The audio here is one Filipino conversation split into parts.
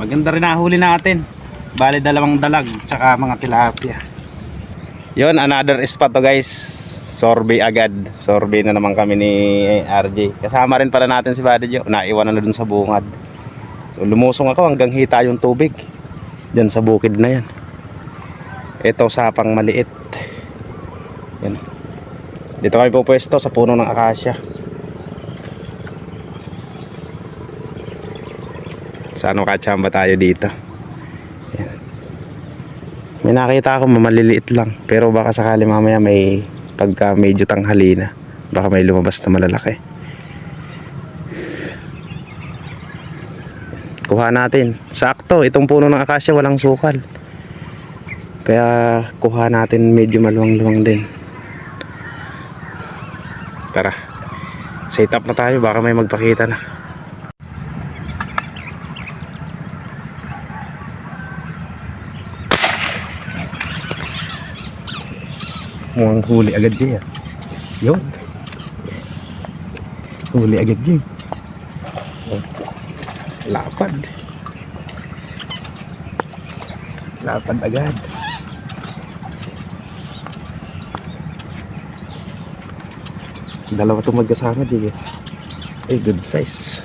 Maganda rin nahuli natin. Bali dalawang dalag tsaka mga tilapia. Yon, another spot to guys. Sorbet agad. Sorbet na naman kami ni RJ. Kasama rin pala natin si Buddy Jo. Naiwan na dun sa bungad. So lumusong ako hanggang hita yung tubig. Diyan sa bukid na yan. Ito sapang maliit. Yan. Dito kami pupwesto sa puno ng akasya. Sa ano kachamba tayo dito. Yan. May nakita ako maliliit lang. Pero baka sakali mamaya may pagka medyo tanghali na. Baka may lumabas na malalaki. Kuha natin. Sakto, itong puno ng akasya walang sukal. Kaya kuha natin medyo maluwang-luwang din. Tara. Set up na tayo, baka may magpakita na. Mukhang huli agad diyan. Yun. Huli agad diyan. Lapad. Lapad agad. Dalawa itong magkasama diyan. Ay, good size.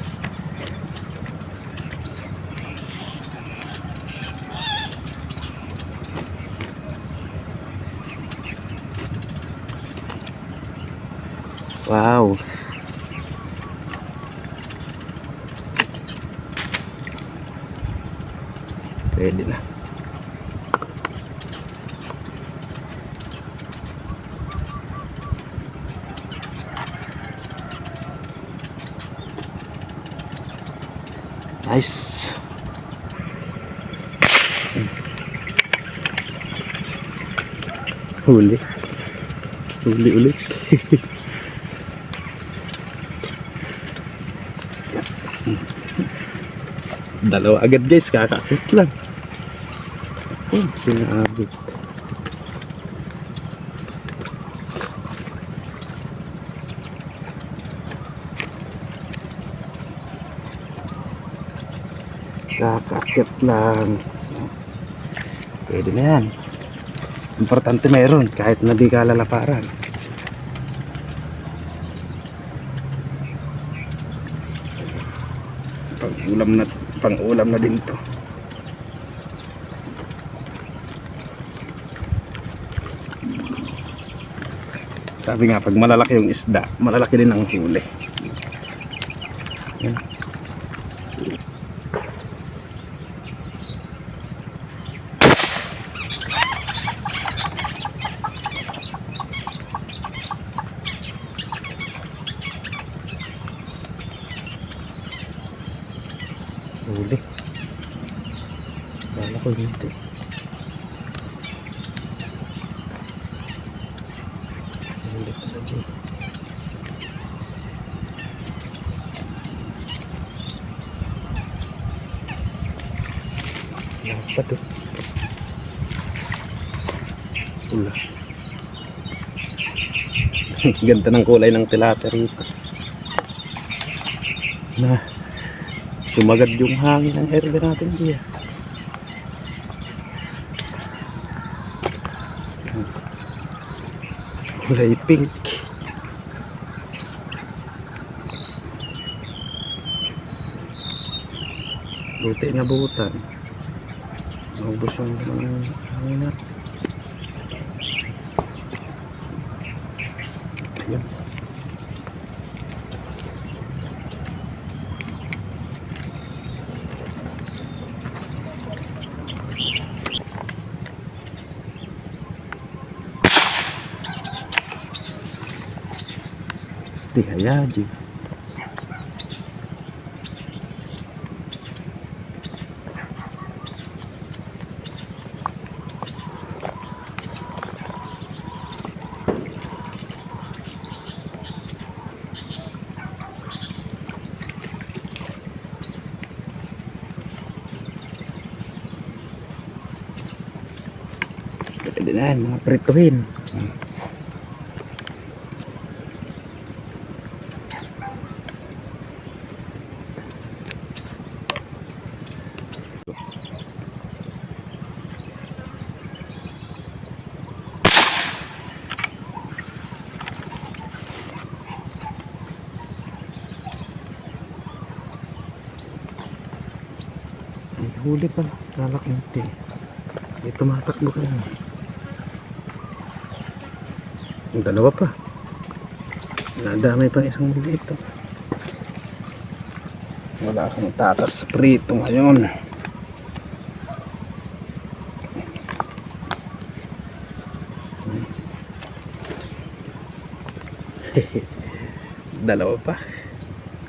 Wow. Pwede na. Nice. Huli. Huli ulit. Dalawa agad guys, kakakit lang. Sinabit. Kakakit lang. Pwede na yan. Importante meron kahit na di ka lalaparan. Pang-ulam na din to. Sabi nga pag malalaki yung isda, malalaki din ang huli. Yan. Huli. Wala ko hindi. Huli ko na dyan. Dapat eh. Pula. Ganda ng kulay ng tilapia rito. Na sumagad yung hangin ng area natin diya. Kulay pink. Buti na butan. Maubos yung hangin na. Ayan. Di hayaji. Pwede na yan, mga prituhin. May huli pala. Lalaki hindi. May tumatakbo ka na. Ang dalawa pa. Nadamay pa isang maliit to. Wala akong tatas prito ngayon. Dalawa pa.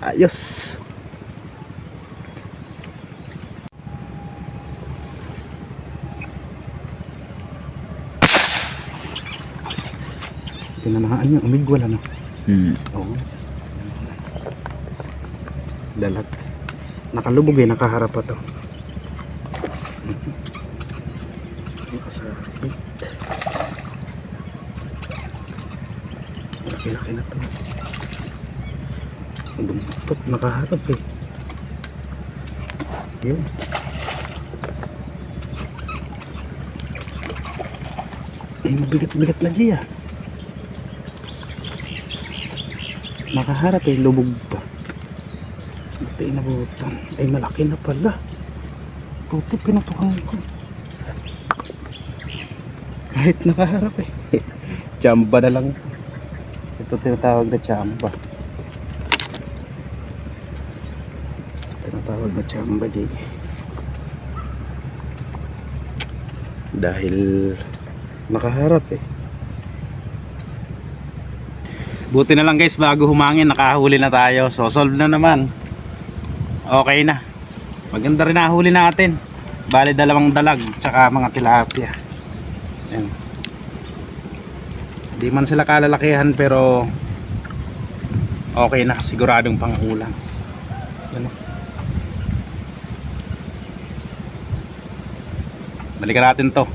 Ayos. Tinanahaan niya, umigwal ano? Oo. Dalag. Nakalubog eh, nakaharap pa to. Nakasabit. Laki-laki na to. Dumpot, nakaharap eh. Yun. Eh, mabigat-bigat na siya. Nakaharap eh, lubog pa. Ito inabutan. Ay, malaki na pala. Puti, pinatukan ko. Kahit nakaharap eh. Chamba na lang. Ito tinatawag na chamba. Tinatawag na chamba di. Dahil nakaharap eh. Buti na lang guys, bago humangin nakahuli na tayo. So solve na naman. Okay na. Maganda rin nahuli natin. Bali dalawang dalag tsaka mga tilapia. Ayan. Di man sila kalalakihan pero okay na, siguradong pang-ulam. Ano? Balikan natin to.